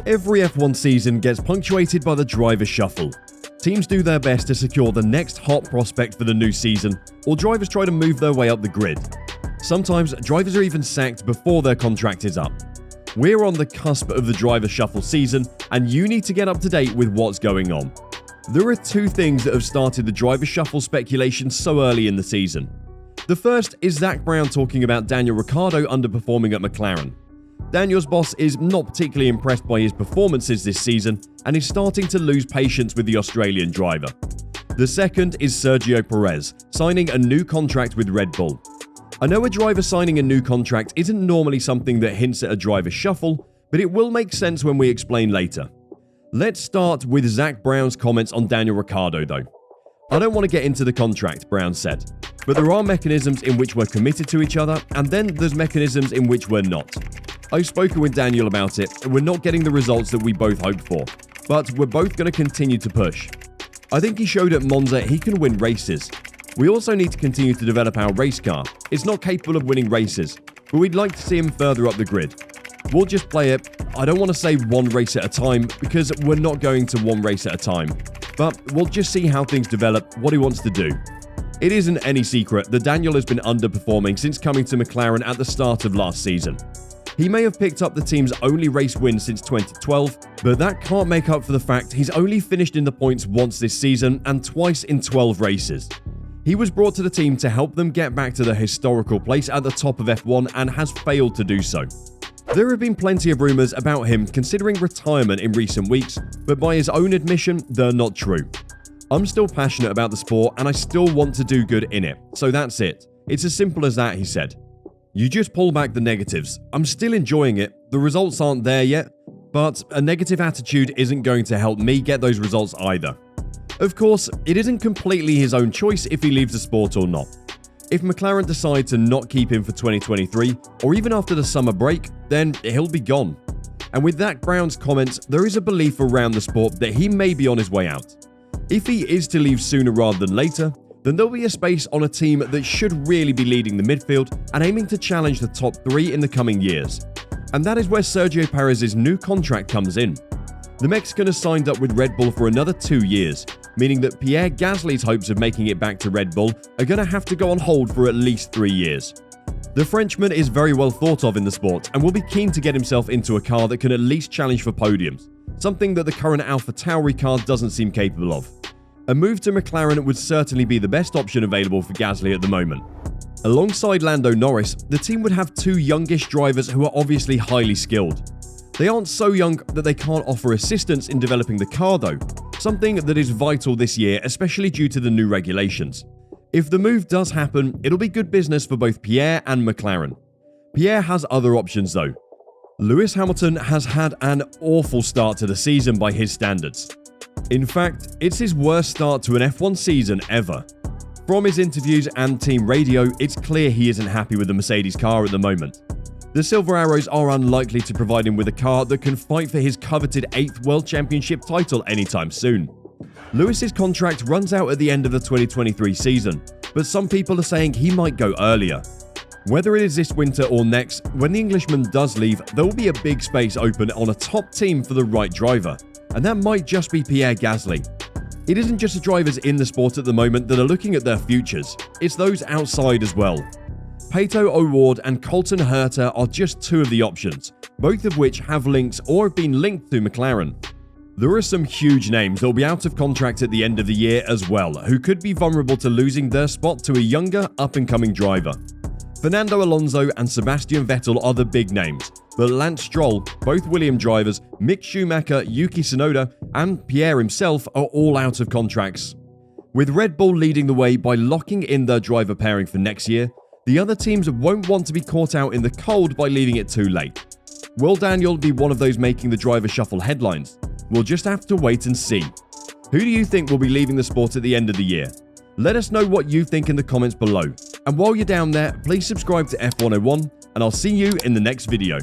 Every F1 season gets punctuated by the driver shuffle. Teams do their best to secure the next hot prospect for the new season, or drivers try to move their way up the grid. Sometimes, drivers are even sacked before their contract is up. We're on the cusp of the driver shuffle season, and you need to get up to date with what's going on. There are two things that have started the driver shuffle speculation so early in the season. The first is Zac Brown talking about Daniel Ricciardo underperforming at McLaren. Daniel's boss is not particularly impressed by his performances this season and is starting to lose patience with the Australian driver. The second is Sergio Perez signing a new contract with Red Bull. I know a driver signing a new contract isn't normally something that hints at a driver shuffle, but it will make sense when we explain later. Let's start with Zac Brown's comments on Daniel Ricciardo though. I don't want to get into the contract, Brown said, but there are mechanisms in which we're committed to each other, and then there's mechanisms in which we're not. I've spoken with Daniel about it, and we're not getting the results that we both hoped for, but we're both going to continue to push. I think he showed at Monza he can win races. We also need to continue to develop our race car. It's not capable of winning races, but we'd like to see him further up the grid. We'll just play it, I don't want to say one race at a time, because we're not going to one race at a time, but we'll just see how things develop, what he wants to do. It isn't any secret that Daniel has been underperforming since coming to McLaren at the start of last season. He may have picked up the team's only race win since 2012, but that can't make up for the fact he's only finished in the points once this season and twice in 12 races. He was brought to the team to help them get back to the historical place at the top of F1 and has failed to do so. There have been plenty of rumours about him considering retirement in recent weeks, but by his own admission, they're not true. I'm still passionate about the sport and I still want to do good in it, so that's it. It's as simple as that, he said. You just pull back the negatives. I'm still enjoying it. The results aren't there yet, but a negative attitude isn't going to help me get those results either. Of course, it isn't completely his own choice if he leaves the sport or not. If McLaren decide to not keep him for 2023, or even after the summer break, then he'll be gone. And with Zac Brown's comments, there is a belief around the sport that he may be on his way out. If he is to leave sooner rather than later, then there'll be a space on a team that should really be leading the midfield and aiming to challenge the top 3 in the coming years. And that is where Sergio Perez's new contract comes in. The Mexican has signed up with Red Bull for another 2 years, meaning that Pierre Gasly's hopes of making it back to Red Bull are going to have to go on hold for at least 3 years. The Frenchman is very well thought of in the sport and will be keen to get himself into a car that can at least challenge for podiums, something that the current AlphaTauri car doesn't seem capable of. A move to McLaren would certainly be the best option available for Gasly at the moment. Alongside Lando Norris, the team would have 2 youngish drivers who are obviously highly skilled. They aren't so young that they can't offer assistance in developing the car though, something that is vital this year, especially due to the new regulations. If the move does happen, it'll be good business for both Pierre and McLaren. Pierre has other options though. Lewis Hamilton has had an awful start to the season by his standards. In fact, it's his worst start to an F1 season ever. From his interviews and team radio, it's clear he isn't happy with the Mercedes car at the moment. The Silver Arrows are unlikely to provide him with a car that can fight for his coveted 8th World Championship title anytime soon. Lewis's contract runs out at the end of the 2023 season, but some people are saying he might go earlier. Whether it is this winter or next, when the Englishman does leave, there will be a big space open on a top team for the right driver, and that might just be Pierre Gasly. It isn't just the drivers in the sport at the moment that are looking at their futures, it's those outside as well. Pato O'Ward and Colton Herta are just 2 of the options, both of which have links or have been linked to McLaren. There are some huge names that will be out of contract at the end of the year as well, who could be vulnerable to losing their spot to a younger, up-and-coming driver. Fernando Alonso and Sebastian Vettel are the big names, but Lance Stroll, both Williams drivers, Mick Schumacher, Yuki Tsunoda, and Pierre himself are all out of contracts. With Red Bull leading the way by locking in their driver pairing for next year, the other teams won't want to be caught out in the cold by leaving it too late. Will Daniel be one of those making the driver shuffle headlines? We'll just have to wait and see. Who do you think will be leaving the sport at the end of the year? Let us know what you think in the comments below. And while you're down there, please subscribe to F101, and I'll see you in the next video.